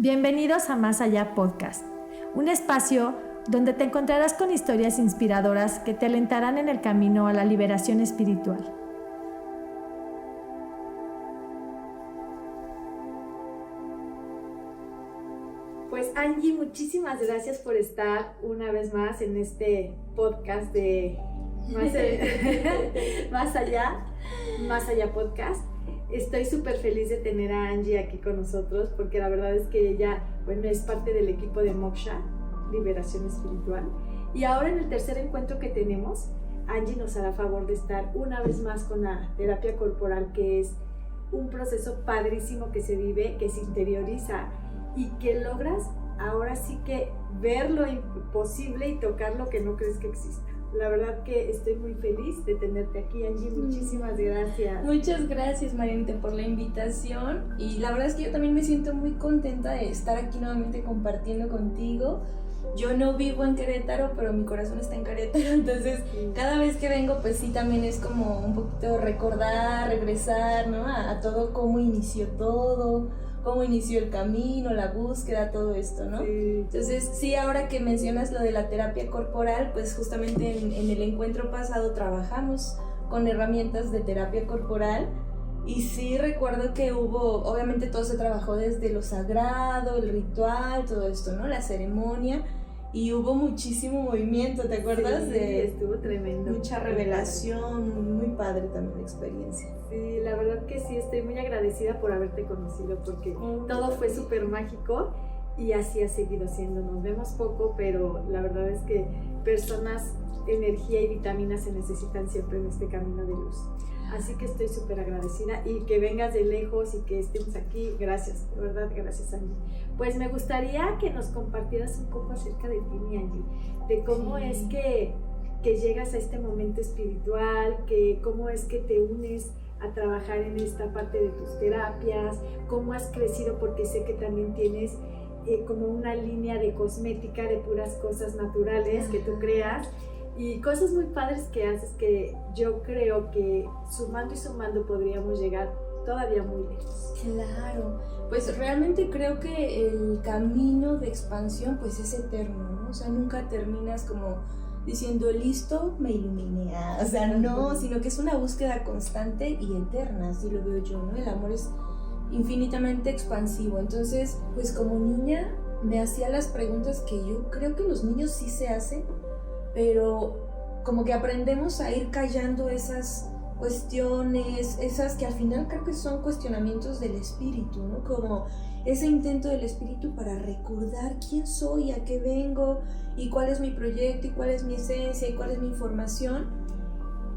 Bienvenidos a Más Allá Podcast, un espacio donde te encontrarás con historias inspiradoras que te alentarán en el camino a la liberación espiritual. Pues Angie, muchísimas gracias por estar una vez más en este podcast de Más Allá Podcast. Estoy súper feliz de tener a Angie aquí con nosotros porque la verdad es que ella, es parte del equipo de Moksha, Liberación Espiritual. Y ahora en el tercer encuentro que tenemos, Angie nos hará favor de estar una vez más con la terapia corporal, que es un proceso padrísimo que se vive, que se interioriza y que logras ahora sí que ver lo imposible y tocar lo que no crees que exista. La verdad que estoy muy feliz de tenerte aquí, Angie. Muchísimas gracias. Muchas gracias, Marianita, por la invitación. Y la verdad es que yo también me siento muy contenta de estar aquí nuevamente compartiendo contigo. Yo no vivo en Querétaro, pero mi corazón está en Querétaro. Entonces, cada vez que vengo, pues sí, también es como un poquito recordar, regresar, ¿no? A todo, cómo inició todo, cómo inició el camino, la búsqueda, todo esto, ¿no? Sí. Entonces, sí, ahora que mencionas lo de la terapia corporal, pues justamente en el encuentro pasado trabajamos con herramientas de terapia corporal y sí recuerdo que hubo, obviamente todo se trabajó desde lo sagrado, el ritual, todo esto, ¿no? La ceremonia, y hubo muchísimo movimiento, ¿te acuerdas? Sí, estuvo tremendo. Mucha revelación, muy padre también la experiencia. Sí, la verdad que sí, estoy muy agradecida por haberte conocido porque todo fue súper mágico y así ha seguido siendo. Nos vemos poco, pero la verdad es que personas, energía y vitaminas se necesitan siempre en este camino de luz. Así que estoy súper agradecida y que vengas de lejos y que estemos aquí. Gracias, de verdad, gracias, Angie. Pues me gustaría que nos compartieras un poco acerca de ti, mi Angie, de cómo es que llegas a este momento espiritual, que cómo es que te unes a trabajar en esta parte de tus terapias, cómo has crecido, porque sé que también tienes como una línea de cosmética, de puras cosas naturales que tú creas y cosas muy padres que haces, que yo creo que sumando y sumando podríamos llegar todavía muy lejos. Claro, pues realmente creo que el camino de expansión pues es eterno, ¿no? O sea, nunca terminas como diciendo, listo, me iluminé, o sea, no, sino que es una búsqueda constante y eterna, así lo veo yo, ¿no? El amor es infinitamente expansivo. Entonces, pues como niña me hacía las preguntas que yo creo que los niños sí se hacen, pero como que aprendemos a ir callando esas cuestiones, esas que al final creo que son cuestionamientos del espíritu, ¿no? Como ese intento del espíritu para recordar quién soy, a qué vengo y cuál es mi proyecto y cuál es mi esencia y cuál es mi información.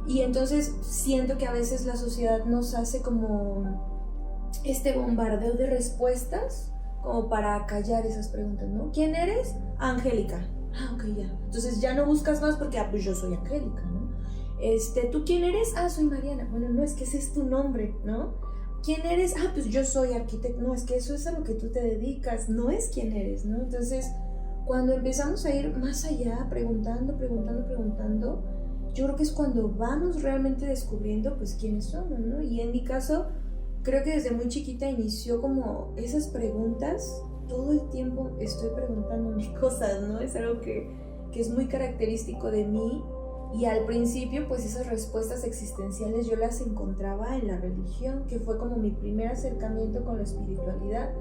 Y entonces siento que a veces la sociedad nos hace como este bombardeo de respuestas como para callar esas preguntas, ¿no? ¿Quién eres? Angélica. Ah, ok, ya. Entonces ya no buscas más porque, pues yo soy Angélica, ¿no? ¿Tú quién eres? Ah, soy Mariana. Bueno, no, es que ese es tu nombre, ¿no? ¿Quién eres? Ah, pues yo soy arquitecto. No, es que eso es a lo que tú te dedicas, no es quién eres, ¿no? Entonces, cuando empezamos a ir más allá, preguntando, yo creo que es cuando vamos realmente descubriendo, pues, quiénes somos, ¿no? Y en mi caso, creo que desde muy chiquita inició como esas preguntas. Todo el tiempo estoy preguntándome cosas, ¿no? Es algo que es muy característico de mí. Y al principio, pues esas respuestas existenciales yo las encontraba en la religión, que fue como mi primer acercamiento con la espiritualidad.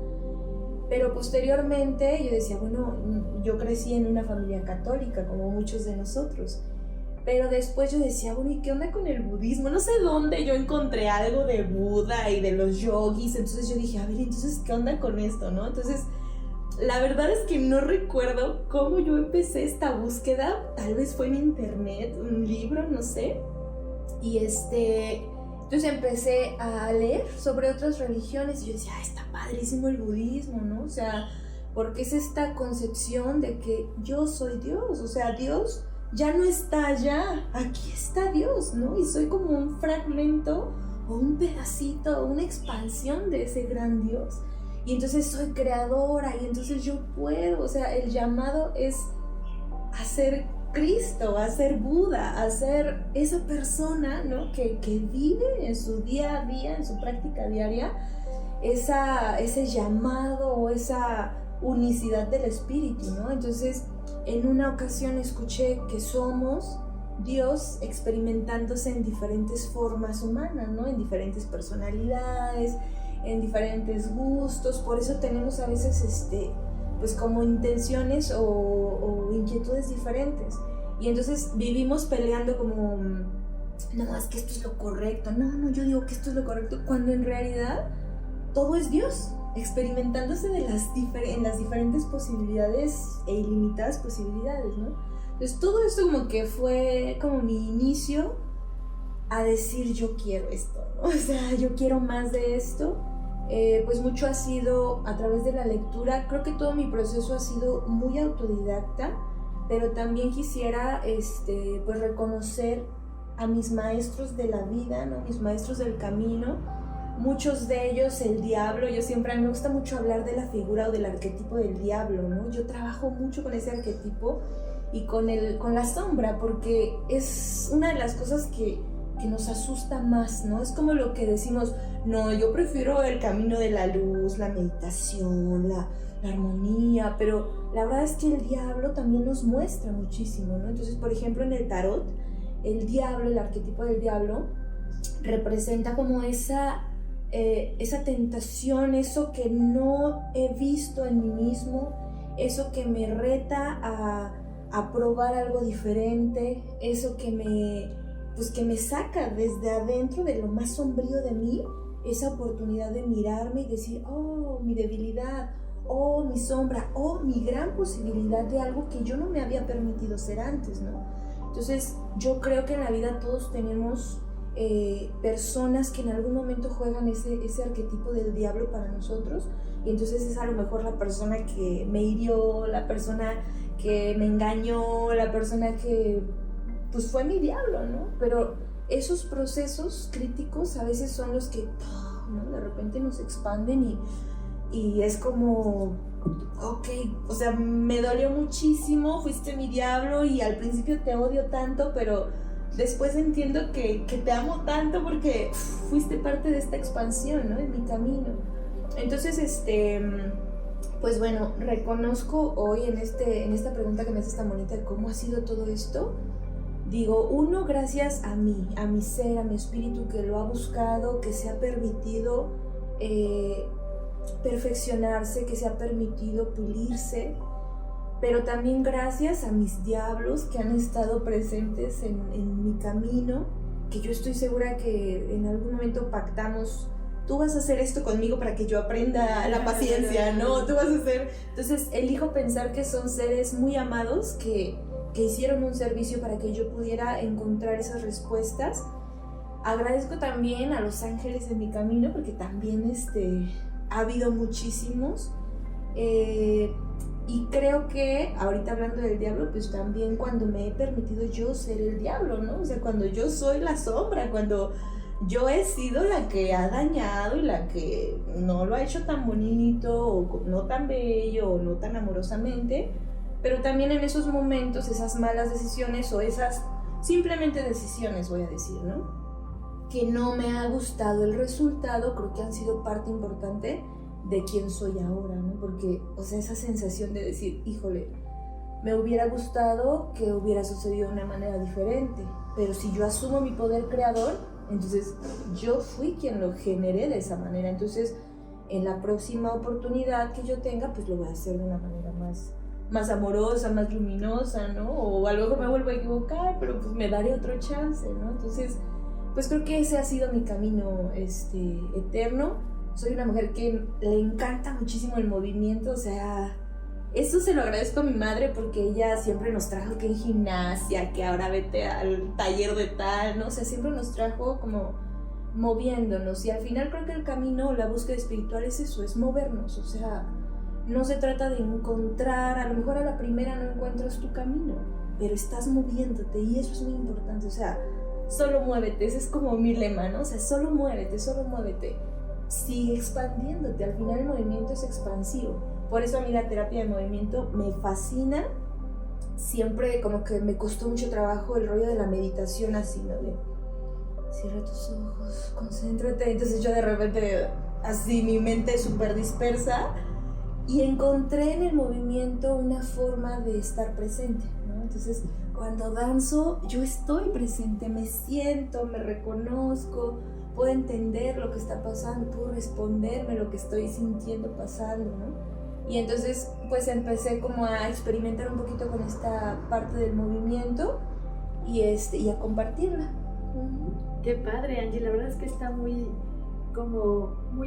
Pero posteriormente yo decía, bueno, yo crecí en una familia católica, como muchos de nosotros. Pero después yo decía, bueno, ¿y qué onda con el budismo? No sé dónde yo encontré algo de Buda y de los yogis. Entonces yo dije, a ver, entonces, ¿qué onda con esto, no? Entonces, la verdad es que no recuerdo cómo yo empecé esta búsqueda. Tal vez fue en internet, un libro, no sé. Y entonces empecé a leer sobre otras religiones y yo decía, está padrísimo el budismo, ¿no? O sea, porque es esta concepción de que yo soy Dios, o sea, Dios ya no está allá, aquí está Dios, ¿no? Y soy como un fragmento o un pedacito, una expansión de ese gran Dios. Y entonces soy creadora y entonces yo puedo, o sea, el llamado es a ser Cristo, a ser Buda, a ser esa persona, ¿no? que vive en su día a día, en su práctica diaria, ese llamado o esa unicidad del espíritu, ¿no? Entonces, en una ocasión escuché que somos Dios experimentándose en diferentes formas humanas, ¿no? En diferentes personalidades, en diferentes gustos. Por eso tenemos a veces pues como intenciones o inquietudes diferentes. Y entonces vivimos peleando como, no, es que esto es lo correcto, no, yo digo que esto es lo correcto, cuando en realidad todo es Dios, experimentándose en las diferentes posibilidades e ilimitadas posibilidades, ¿no? Entonces todo esto como que fue como mi inicio a decir yo quiero esto, ¿no? O sea, yo quiero más de esto. Pues mucho ha sido a través de la lectura. Creo que todo mi proceso ha sido muy autodidacta, pero también quisiera pues reconocer a mis maestros de la vida, ¿no? Mis maestros del camino. Muchos de ellos, el diablo, a mí me gusta mucho hablar de la figura o del arquetipo del diablo, ¿no? Yo trabajo mucho con ese arquetipo y con la sombra, porque es una de las cosas que nos asusta más, ¿no? Es como lo que decimos, no, yo prefiero el camino de la luz, la meditación, la armonía, pero la verdad es que el diablo también nos muestra muchísimo, ¿no? Entonces, por ejemplo, en el tarot, el diablo, el arquetipo del diablo, representa como esa tentación, eso que no he visto en mí mismo, eso que me reta a probar algo diferente, eso que me saca desde adentro de lo más sombrío de mí, esa oportunidad de mirarme y decir, oh, mi debilidad, oh, mi sombra, oh, mi gran posibilidad de algo que yo no me había permitido ser antes, ¿no? Entonces, yo creo que en la vida todos tenemos personas que en algún momento juegan ese arquetipo del diablo para nosotros, y entonces es a lo mejor la persona que me hirió, la persona que me engañó, la persona que pues fue mi diablo, ¿no? Pero esos procesos críticos a veces son los que, ¿no? De repente nos expanden y es como, ok, o sea, me dolió muchísimo, fuiste mi diablo y al principio te odio tanto, pero después entiendo que te amo tanto porque fuiste parte de esta expansión, ¿no? En mi camino. Entonces, pues bueno, reconozco hoy en esta pregunta que me haces tan bonita de cómo ha sido todo esto. Digo, uno, gracias a mí, a mi ser, a mi espíritu que lo ha buscado, que se ha permitido perfeccionarse, que se ha permitido pulirse, pero también gracias a mis diablos que han estado presentes en mi camino, que yo estoy segura que en algún momento pactamos, tú vas a hacer esto conmigo para que yo aprenda la paciencia, ¿no? Tú vas a hacer... Entonces elijo pensar que son seres muy amados que hicieron un servicio para que yo pudiera encontrar esas respuestas. Agradezco también a los ángeles de mi camino, porque también ha habido muchísimos. Y creo que, ahorita hablando del diablo, pues también cuando me he permitido yo ser el diablo, ¿no? O sea, cuando yo soy la sombra, cuando yo he sido la que ha dañado y la que no lo ha hecho tan bonito, o no tan bello, o no tan amorosamente, pero también en esos momentos, esas malas decisiones o esas simplemente decisiones, voy a decir, ¿no? Que no me ha gustado el resultado, creo que han sido parte importante de quién soy ahora, ¿no? Porque, o sea, esa sensación de decir, híjole, me hubiera gustado que hubiera sucedido de una manera diferente, pero si yo asumo mi poder creador, entonces yo fui quien lo generé de esa manera. Entonces, en la próxima oportunidad que yo tenga, pues lo voy a hacer de una manera más amorosa, más luminosa, ¿no? O a lo mejor me vuelvo a equivocar, pero pues me daré otro chance, ¿no? Entonces, pues creo que ese ha sido mi camino eterno. Soy una mujer que le encanta muchísimo el movimiento, o sea, eso se lo agradezco a mi madre porque ella siempre nos trajo que en gimnasia, que ahora vete al taller de tal, ¿no? O sea, siempre nos trajo como moviéndonos, y al final creo que el camino, la búsqueda espiritual es eso, es movernos, o sea, no se trata de encontrar, a lo mejor a la primera no encuentras tu camino, pero estás moviéndote y eso es muy importante, o sea, solo muévete, ese es como mi lema, ¿no? O sea, solo muévete, sigue expandiéndote, al final el movimiento es expansivo. Por eso a mí la terapia de movimiento me fascina. Siempre como que me costó mucho trabajo el rollo de la meditación así, ¿no? De cierra tus ojos, concéntrate. Entonces yo de repente así mi mente súper dispersa, y encontré en el movimiento una forma de estar presente, ¿no? Entonces, cuando danzo, yo estoy presente, me siento, me reconozco, puedo entender lo que está pasando, puedo responderme lo que estoy sintiendo pasando, ¿no? Y entonces, pues empecé como a experimentar un poquito con esta parte del movimiento y a compartirla. Qué padre, Angie, la verdad es que está muy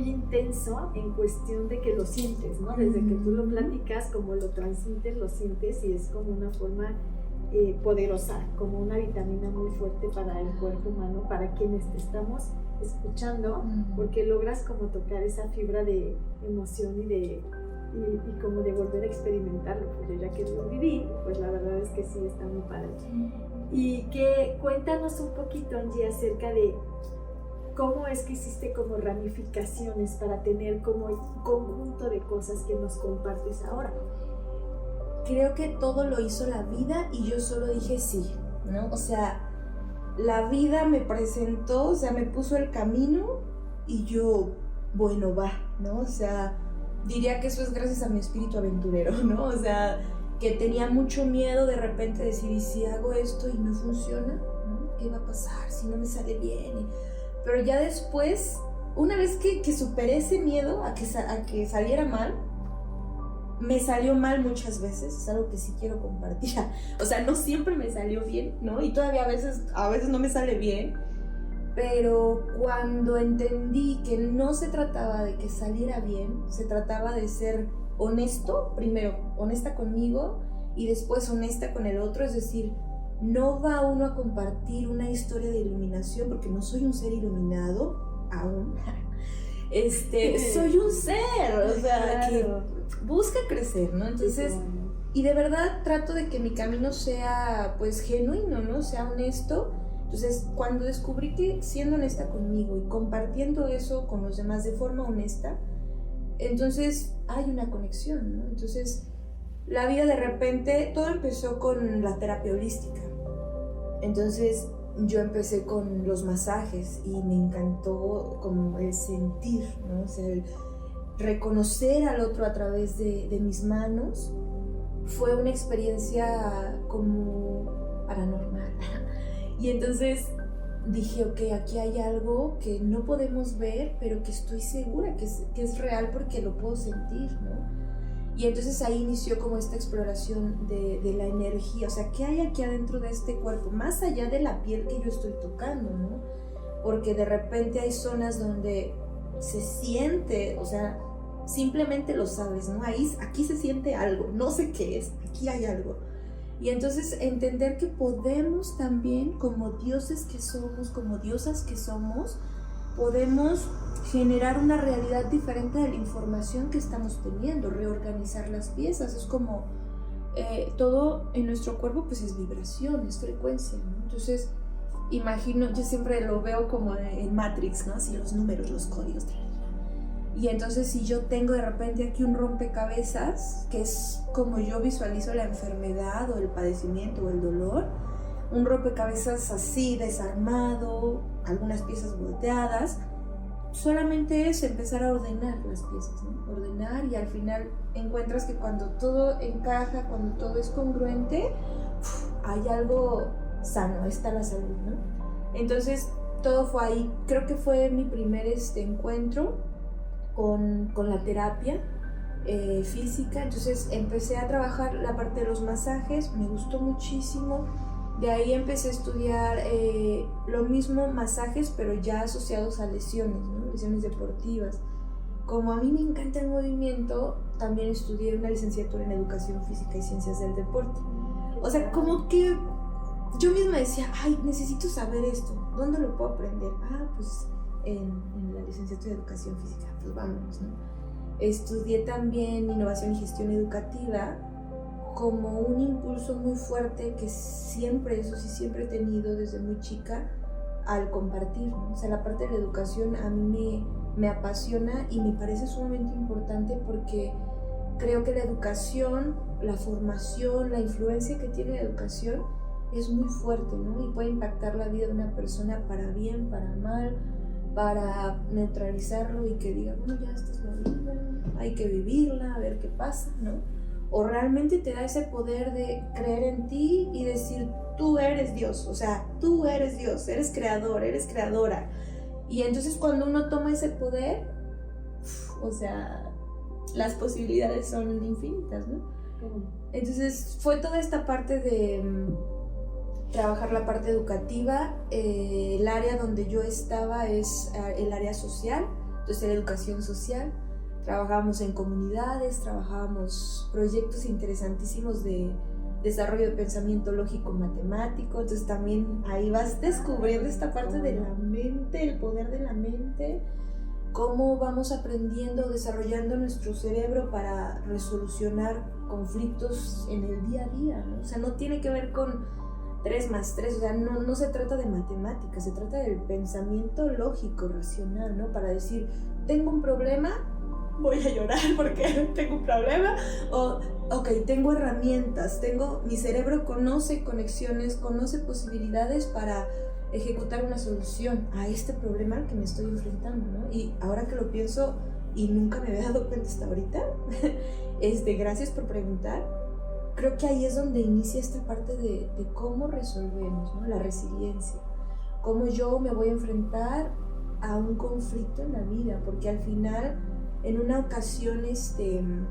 intenso en cuestión de que lo sientes, ¿no? Desde que tú lo platicas, como lo transmites, lo sientes, y es como una forma poderosa, como una vitamina muy fuerte para el cuerpo humano, para quienes te estamos escuchando, porque logras como tocar esa fibra de emoción y como de volver a experimentarlo, porque ya que lo viví, pues la verdad es que sí está muy padre. Y que cuéntanos un poquito, Angie, acerca de cómo es que hiciste como ramificaciones para tener como un conjunto de cosas que nos compartes ahora. Creo que todo lo hizo la vida y yo solo dije sí, ¿no? O sea, la vida me presentó, o sea, me puso el camino y yo, bueno, va, ¿no? O sea, diría que eso es gracias a mi espíritu aventurero, ¿no? O sea, que tenía mucho miedo de repente de decir, ¿y si hago esto y no funciona? ¿No? ¿Qué va a pasar si no me sale bien? Pero ya después, una vez que superé ese miedo a que saliera mal, me salió mal muchas veces, es algo que sí quiero compartir. O sea, no siempre me salió bien, ¿no? Y todavía a veces no me sale bien. Pero cuando entendí que no se trataba de que saliera bien, se trataba de ser honesto, primero honesta conmigo y después honesta con el otro, es decir, no va uno a compartir una historia de iluminación porque no soy un ser iluminado aún. Soy un ser, o sea, que busca crecer, ¿no? Entonces, y de verdad trato de que mi camino sea pues genuino, ¿no? Sea honesto. Entonces, cuando descubrí que siendo honesta conmigo y compartiendo eso con los demás de forma honesta, entonces hay una conexión, ¿no? Entonces, la vida de repente, todo empezó con la terapia holística. Entonces, yo empecé con los masajes y me encantó como el sentir, ¿no? O sea, el reconocer al otro a través de mis manos fue una experiencia como paranormal. Y entonces dije, ok, aquí hay algo que no podemos ver, pero que estoy segura que es real porque lo puedo sentir, ¿no? Y entonces ahí inició como esta exploración de la energía, o sea, ¿qué hay aquí adentro de este cuerpo? Más allá de la piel que yo estoy tocando, ¿no? Porque de repente hay zonas donde se siente, o sea, simplemente lo sabes, ¿no? Aquí se siente algo, no sé qué es, aquí hay algo. Y entonces entender que podemos también, como dioses que somos, como diosas que somos, podemos generar una realidad diferente de la información que estamos teniendo, reorganizar las piezas. Es como todo en nuestro cuerpo pues es vibración, es frecuencia, ¿no? Entonces imagino, yo siempre lo veo como en Matrix, ¿no? Así los números, los códigos. Y entonces si yo tengo de repente aquí un rompecabezas, que es como yo visualizo la enfermedad o el padecimiento o el dolor, un rompecabezas así desarmado, algunas piezas volteadas, solamente es empezar a ordenar las piezas, ¿no? Ordenar, y al final encuentras que cuando todo encaja, cuando todo es congruente, hay algo sano, está la salud, ¿no? Entonces todo fue ahí. Creo que fue mi primer encuentro con la terapia física. Entonces empecé a trabajar la parte de los masajes, me gustó muchísimo. De ahí empecé a estudiar lo mismo, masajes, pero ya asociados a lesiones, ¿no? Lesiones deportivas. Como a mí me encanta el movimiento, también estudié una licenciatura en Educación Física y Ciencias del Deporte. O sea, como que yo misma decía, ay, necesito saber esto, ¿dónde lo puedo aprender? Pues en la licenciatura de Educación Física, pues vámonos, ¿no? Estudié también Innovación y Gestión Educativa como un impulso muy fuerte que siempre, eso sí, siempre he tenido desde muy chica al compartir, ¿no? O sea, la parte de la educación a mí me apasiona y me parece sumamente importante porque creo que la educación, la formación, la influencia que tiene la educación es muy fuerte, ¿no? Y puede impactar la vida de una persona para bien, para mal, para neutralizarlo y que diga, bueno, ya esta es la vida, hay que vivirla, a ver qué pasa, ¿no? O realmente te da ese poder de creer en ti y decir, tú eres Dios, o sea, tú eres Dios, eres creador, eres creadora. Y entonces cuando uno toma ese poder, o sea, las posibilidades son infinitas, ¿no? Entonces fue toda esta parte de trabajar la parte educativa. El área donde yo estaba es el área social, entonces era educación social. Trabajábamos en comunidades, trabajábamos proyectos interesantísimos de desarrollo de pensamiento lógico matemático. Entonces también ahí vas descubriendo esta parte de la mente, el poder de la mente, cómo vamos aprendiendo, desarrollando nuestro cerebro para resolucionar conflictos en el día a día, ¿no? O sea, no tiene que ver con 3 más 3, o sea, no se trata de matemáticas, se trata del pensamiento lógico, racional, ¿no? Para decir, tengo un problema, voy a llorar porque tengo un problema, o ok, tengo herramientas, mi cerebro conoce conexiones, conoce posibilidades para ejecutar una solución a este problema al que me estoy enfrentando, ¿no? Y ahora que lo pienso, y nunca me había dado cuenta hasta ahorita, gracias por preguntar, creo que ahí es donde inicia esta parte de cómo resolvemos, ¿no? La resiliencia, cómo yo me voy a enfrentar a un conflicto en la vida, porque al final, en una ocasión, en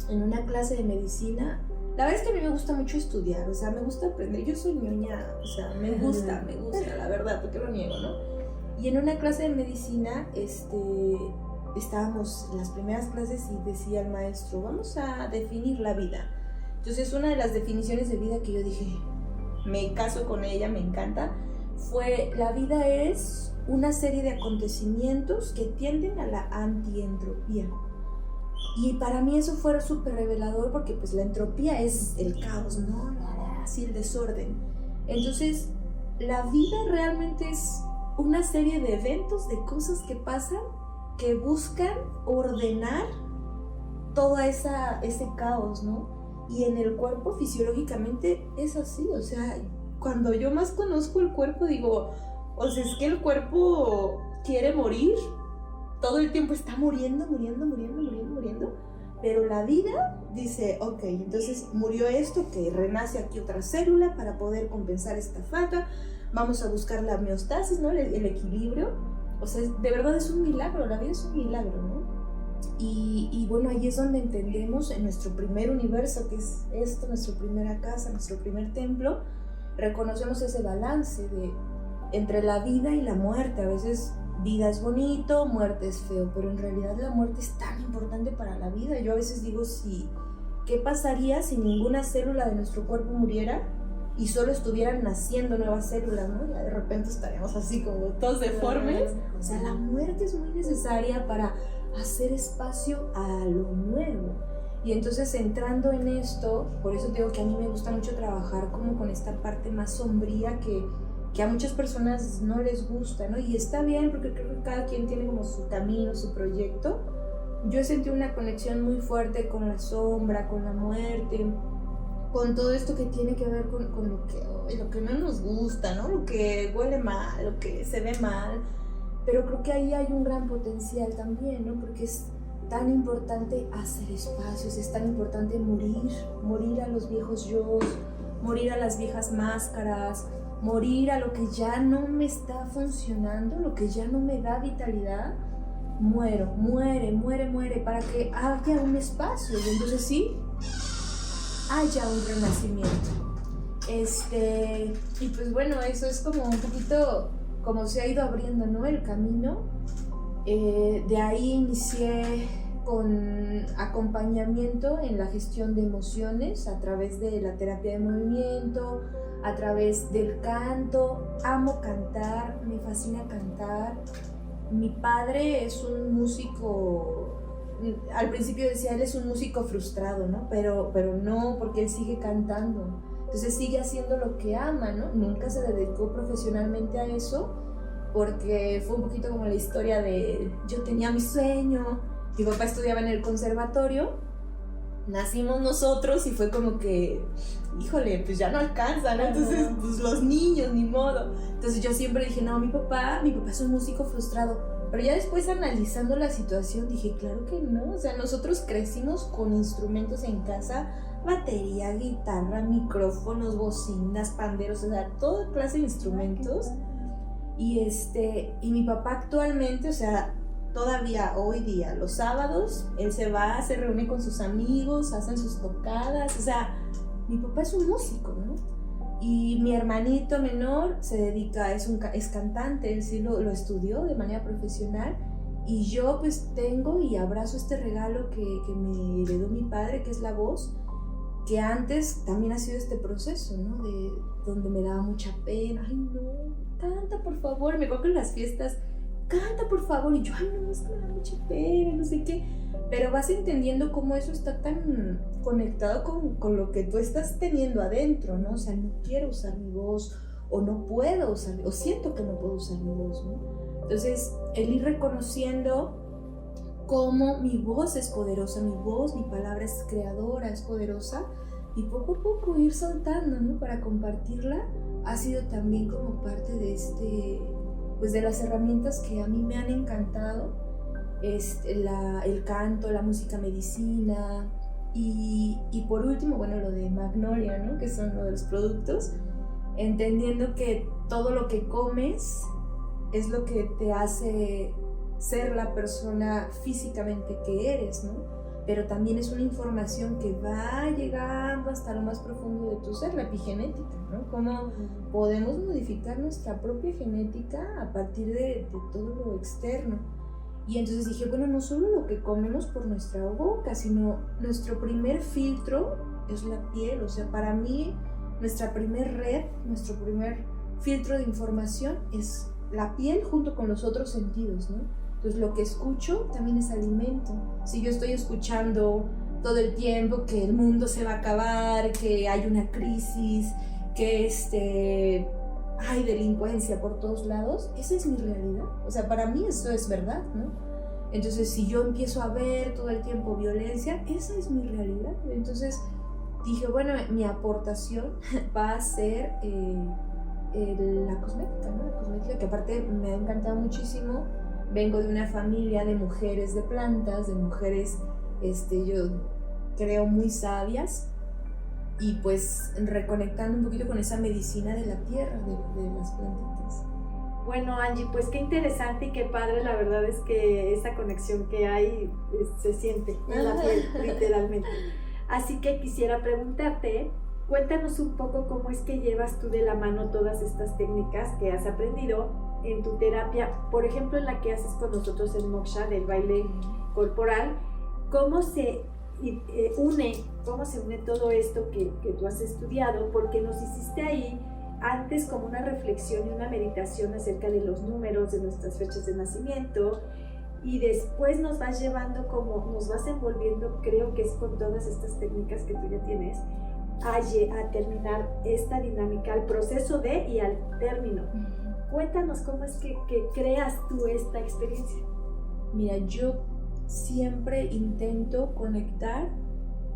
una clase de medicina, la verdad es que a mí me gusta mucho estudiar, o sea, me gusta aprender, yo soy ñoña, o sea, me gusta, la verdad, ¿por qué lo niego, no? Y en una clase de medicina, estábamos en las primeras clases y decía el maestro, vamos a definir la vida. Entonces, una de las definiciones de vida que yo dije, me caso con ella, me encanta, fue, la vida es una serie de acontecimientos que tienden a la antientropía. Y para mí eso fue súper revelador porque pues la entropía es el caos, ¿no? Así el desorden. Entonces, la vida realmente es una serie de eventos, de cosas que pasan, que buscan ordenar todo ese caos, ¿no? Y en el cuerpo fisiológicamente es así, o sea, cuando yo más conozco el cuerpo digo, o sea, es que el cuerpo quiere morir, todo el tiempo está muriendo, pero la vida dice, ok, entonces murió esto, que renace aquí otra célula para poder compensar esta falta, vamos a buscar la homeostasis, ¿no? El equilibrio, o sea, de verdad es un milagro, la vida es un milagro, ¿no? Y bueno, ahí es donde entendemos en nuestro primer universo, que es esto, nuestra primera casa, nuestro primer templo, reconocemos ese balance entre la vida y la muerte. A veces vida es bonito, muerte es feo, pero en realidad la muerte es tan importante para la vida. Yo a veces digo, ¿qué pasaría si ninguna célula de nuestro cuerpo muriera y solo estuvieran naciendo nuevas células, ¿no? Ya de repente estaríamos así como todos deformes. O sea, la muerte es muy necesaria para hacer espacio a lo nuevo. Y entonces, entrando en esto, por eso digo que a mí me gusta mucho trabajar como con esta parte más sombría que a muchas personas no les gusta, ¿no? Y está bien, porque creo que cada quien tiene como su camino, su proyecto. Yo he sentido una conexión muy fuerte con la sombra, con la muerte, con todo esto que tiene que ver con lo que no nos gusta, ¿no? Lo que huele mal, lo que se ve mal. Pero creo que ahí hay un gran potencial también, ¿no? Porque es tan importante hacer espacios, es tan importante morir a los viejos yo, morir a las viejas máscaras, morir a lo que ya no me está funcionando, lo que ya no me da vitalidad. Muere, para que haya un espacio y entonces sí, haya un renacimiento. Y pues bueno, eso es como un poquito como se ha ido abriendo, ¿no? El camino. De ahí inicié con acompañamiento en la gestión de emociones a través de la terapia de movimiento, a través del canto. Amo cantar, me fascina cantar. Mi padre es un músico, al principio decía, él es un músico frustrado, ¿no? Pero no, porque él sigue cantando. Entonces sigue haciendo lo que ama, ¿no? Nunca se dedicó profesionalmente a eso, porque fue un poquito como la historia de yo tenía mi sueño, mi papá estudiaba en el conservatorio nacimos nosotros y fue como que, híjole, pues ya no alcanza, ¿no? Entonces, pues los niños, ni modo. Entonces yo siempre dije, no, mi papá es un músico frustrado. Pero ya después analizando la situación dije, claro que no, o sea, nosotros crecimos con instrumentos en casa, batería, guitarra, micrófonos, bocinas, panderos, o sea, toda clase de instrumentos. Y mi papá actualmente, o sea, todavía hoy día, los sábados, él se reúne con sus amigos, hacen sus tocadas, o sea, mi papá es un músico, ¿no? Y mi hermanito menor se dedica, es cantante, él sí lo estudió de manera profesional. Y yo pues tengo y abrazo este regalo que me heredó mi padre, que es la voz, que antes también ha sido este proceso, ¿no? De donde me daba mucha pena, ay no, canta por favor, me acuerdo en las fiestas, canta por favor, y yo, ay no, es que me da mucha pena, no sé qué. Pero vas entendiendo cómo eso está tan conectado con lo que tú estás teniendo adentro, ¿no? O sea, no quiero usar mi voz, o no puedo usar, o siento que no puedo usar mi voz, ¿no? Entonces, el ir reconociendo cómo mi voz es poderosa, mi palabra es creadora, es poderosa, y poco a poco ir soltando, ¿no? Para compartirla, ha sido también como parte de pues de las herramientas que a mí me han encantado. El canto, la música medicina y por último, bueno, lo de Magnolia, ¿no? Que son lo de los productos, entendiendo que todo lo que comes es lo que te hace ser la persona físicamente que eres, ¿no? Pero también es una información que va llegando hasta lo más profundo de tu ser, la epigenética, ¿no? Cómo podemos modificar nuestra propia genética a partir de todo lo externo. Y entonces dije, bueno, no solo lo que comemos por nuestra boca, sino nuestro primer filtro es la piel. O sea, para mí, nuestra primer red, nuestro primer filtro de información es la piel junto con los otros sentidos, ¿no? Entonces, lo que escucho también es alimento. Si yo estoy escuchando todo el tiempo que el mundo se va a acabar, que hay una crisis, que hay delincuencia por todos lados, esa es mi realidad. O sea, para mí eso es verdad, ¿no? Entonces, si yo empiezo a ver todo el tiempo violencia, esa es mi realidad. Entonces, dije, bueno, mi aportación va a ser la cosmética, ¿no? La cosmética, que aparte me ha encantado muchísimo. Vengo de una familia de mujeres de plantas, de mujeres, yo creo, muy sabias. Y pues reconectando un poquito con esa medicina de la tierra, de las plantitas. Bueno, Angie, pues qué interesante y qué padre, la verdad es que esa conexión que hay se siente en la piel, literalmente. Así que quisiera preguntarte, cuéntanos un poco cómo es que llevas tú de la mano todas estas técnicas que has aprendido en tu terapia, por ejemplo en la que haces con nosotros en Moksha, del baile corporal, cómo se une todo esto que tú has estudiado, porque nos hiciste ahí antes como una reflexión y una meditación acerca de los números, de nuestras fechas de nacimiento, y después nos vas llevando nos vas envolviendo, creo que es con todas estas técnicas que tú ya tienes, a terminar esta dinámica, al proceso de y al término. Cuéntanos cómo es que creas tú esta experiencia. Mira, yo siempre intento conectar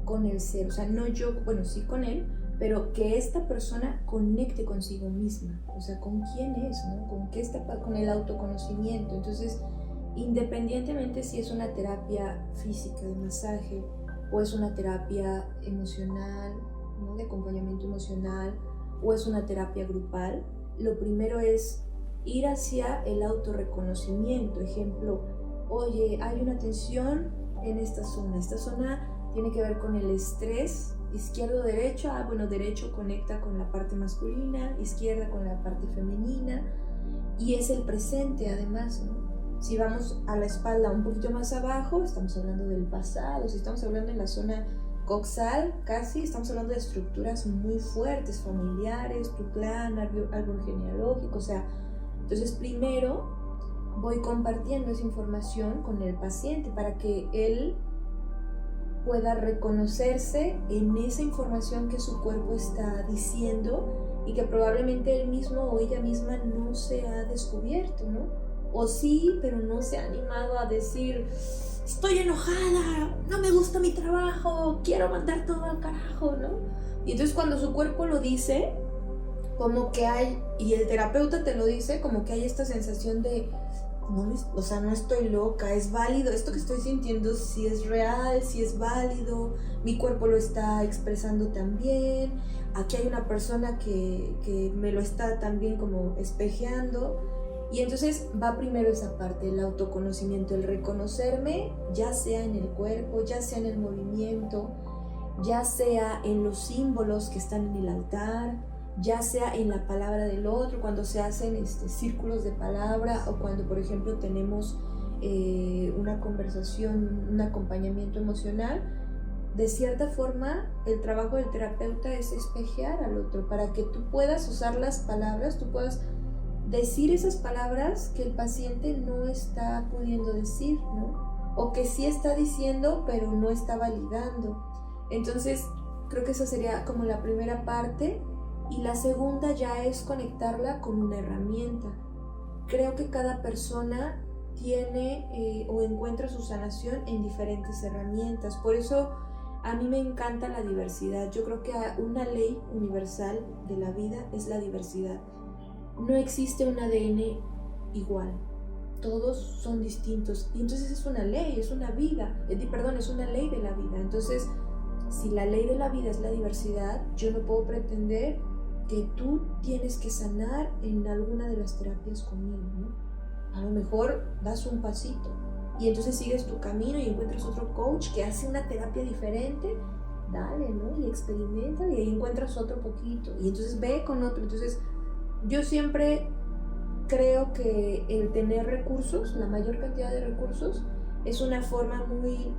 con el ser, o sea, no yo, bueno, sí con él, pero que esta persona conecte consigo misma, o sea, con quién es, ¿no? Con el autoconocimiento. Entonces, independientemente si es una terapia física de masaje o es una terapia emocional, ¿no? De acompañamiento emocional, o es una terapia grupal, lo primero es ir hacia el autorreconocimiento. Ejemplo, oye, hay una tensión en esta zona tiene que ver con el estrés, izquierdo, derecho, derecho conecta con la parte masculina, izquierda con la parte femenina, y es el presente además, ¿no? Si vamos a la espalda un poquito más abajo, estamos hablando del pasado. Si estamos hablando en la zona coxal, casi estamos hablando de estructuras muy fuertes, familiares, tu clan, árbol genealógico, o sea, entonces primero voy compartiendo esa información con el paciente para que él pueda reconocerse en esa información que su cuerpo está diciendo y que probablemente él mismo o ella misma no se ha descubierto, ¿no? O sí, pero no se ha animado a decir, estoy enojada, no me gusta mi trabajo, quiero mandar todo al carajo, ¿no? Y entonces cuando su cuerpo lo dice, como que hay, y el terapeuta te lo dice, como que hay esta sensación de, no, o sea, no estoy loca, es válido, esto que estoy sintiendo sí es real, sí es válido, mi cuerpo lo está expresando también, aquí hay una persona que me lo está también como espejeando. Y entonces va primero esa parte, el autoconocimiento, el reconocerme, ya sea en el cuerpo, ya sea en el movimiento, ya sea en los símbolos que están en el altar, ya sea en la palabra del otro, cuando se hacen círculos de palabra, o cuando, por ejemplo, tenemos una conversación, un acompañamiento emocional. De cierta forma, el trabajo del terapeuta es espejear al otro para que tú puedas usar las palabras, tú puedas decir esas palabras que el paciente no está pudiendo decir, ¿no? O que sí está diciendo, pero no está validando. Entonces, creo que esa sería como la primera parte. Y la segunda ya es conectarla con una herramienta. Creo que cada persona tiene o encuentra su sanación en diferentes herramientas. Por eso a mí me encanta la diversidad. Yo creo que una ley universal de la vida es la diversidad. No existe un ADN igual, todos son distintos, y entonces es una ley, es una vida, es una ley de la vida. Entonces, si la ley de la vida es la diversidad, yo no puedo pretender que tú tienes que sanar en alguna de las terapias conmigo, ¿no? A lo mejor das un pasito y entonces sigues tu camino y encuentras otro coach que hace una terapia diferente, dale, ¿no? Y experimenta y ahí encuentras otro poquito y entonces ve con otro. Entonces, yo siempre creo que el tener recursos, la mayor cantidad de recursos, es una forma muy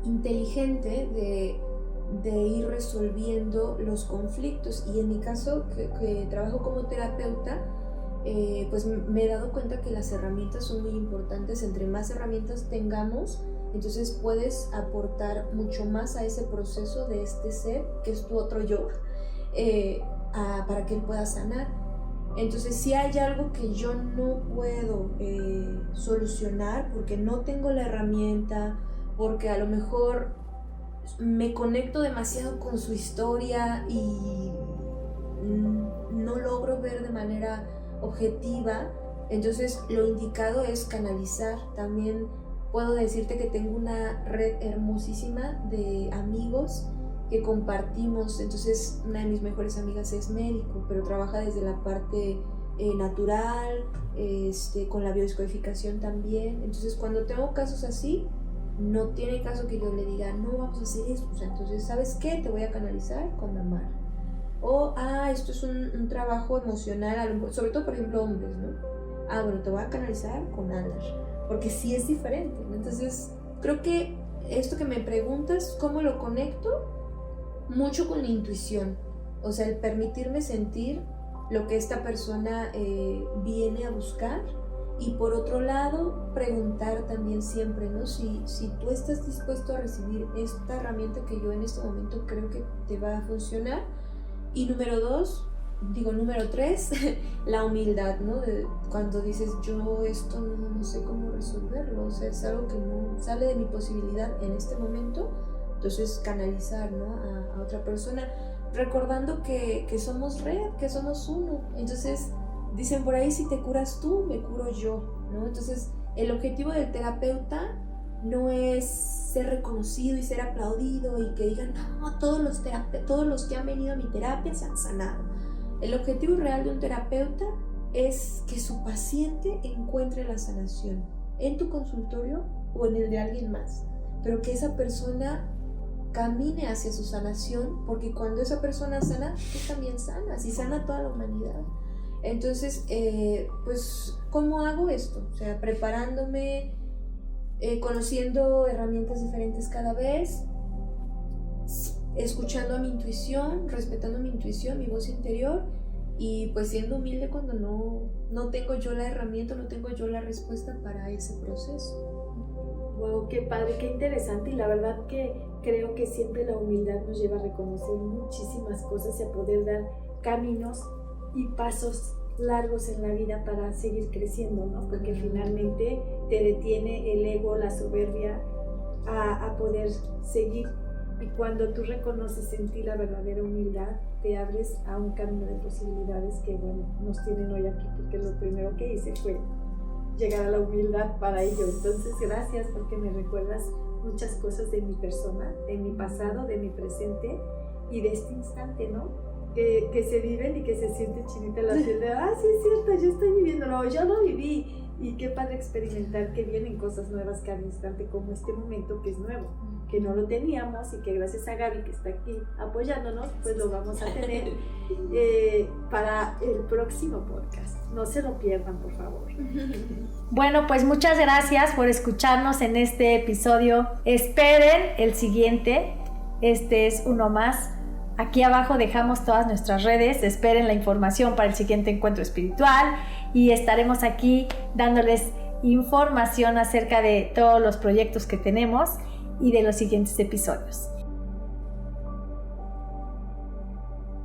inteligente de ir resolviendo los conflictos. Y en mi caso, que trabajo como terapeuta, pues me he dado cuenta que las herramientas son muy importantes. Entre más herramientas tengamos, entonces puedes aportar mucho más a ese proceso de este ser, que es tu otro yo, para que él pueda sanar. Entonces, si hay algo que yo no puedo solucionar porque no tengo la herramienta, porque a lo mejor me conecto demasiado con su historia y no logro ver de manera objetiva, entonces lo indicado es canalizar. También puedo decirte que tengo una red hermosísima de amigos que compartimos. Entonces, una de mis mejores amigas es médico, pero trabaja desde la parte natural, con la biodescodificación también. Entonces, cuando tengo casos así, no tiene caso que yo le diga, no, vamos a hacer esto. O sea, entonces, ¿sabes qué? Te voy a canalizar con Damar. O, esto es un trabajo emocional, sobre todo, por ejemplo, hombres, ¿no? Bueno, te voy a canalizar con Andar, porque sí es diferente, ¿no? Entonces, creo que esto que me preguntas, ¿cómo lo conecto? Mucho con la intuición, o sea, el permitirme sentir lo que esta persona viene a buscar. Y por otro lado, preguntar también siempre, ¿no? Si tú estás dispuesto a recibir esta herramienta que yo en este momento creo que te va a funcionar. Y número 3, la humildad, ¿no? Cuando dices, yo esto no sé cómo resolverlo, o sea, es algo que no sale de mi posibilidad en este momento. Entonces, canalizar, ¿no? a otra persona, recordando que somos red, que somos uno. Entonces, dicen por ahí, si te curas tú, me curo yo, ¿no? Entonces, el objetivo del terapeuta no es ser reconocido y ser aplaudido y que digan, no, todos los que han venido a mi terapia se han sanado. El objetivo real de un terapeuta es que su paciente encuentre la sanación en tu consultorio o en el de alguien más, pero que esa persona camine hacia su sanación, porque cuando esa persona sana, tú también sanas y sana toda la humanidad. Entonces, pues, ¿cómo hago esto? O sea, preparándome, conociendo herramientas diferentes cada vez, escuchando a mi intuición, respetando mi intuición, mi voz interior, y pues siendo humilde cuando no tengo yo la herramienta, no tengo yo la respuesta para ese proceso. Wow, qué padre, qué interesante, y la verdad que creo que siempre la humildad nos lleva a reconocer muchísimas cosas y a poder dar caminos y pasos largos en la vida para seguir creciendo, ¿no? Porque finalmente te detiene el ego, la soberbia a poder seguir. Y cuando tú reconoces en ti la verdadera humildad, te abres a un camino de posibilidades que, bueno, nos tienen hoy aquí, porque lo primero que hice fue llegar a la humildad para ello. Entonces, gracias porque me recuerdas muchas cosas de mi persona, de mi pasado, de mi presente y de este instante, ¿no? Que se viven y que se siente chinita la piel de, sí es cierto, yo estoy viviéndolo, yo lo viví. Y qué padre experimentar que vienen cosas nuevas cada instante, como este momento que es nuevo, que no lo teníamos y que gracias a Gaby que está aquí apoyándonos, pues lo vamos a tener para el próximo podcast. No se lo pierdan, por favor. Bueno, pues muchas gracias por escucharnos en este episodio. Esperen el siguiente. Este es uno más. Aquí abajo dejamos todas nuestras redes. Esperen la información para el siguiente encuentro espiritual y estaremos aquí dándoles información acerca de todos los proyectos que tenemos y de los siguientes episodios.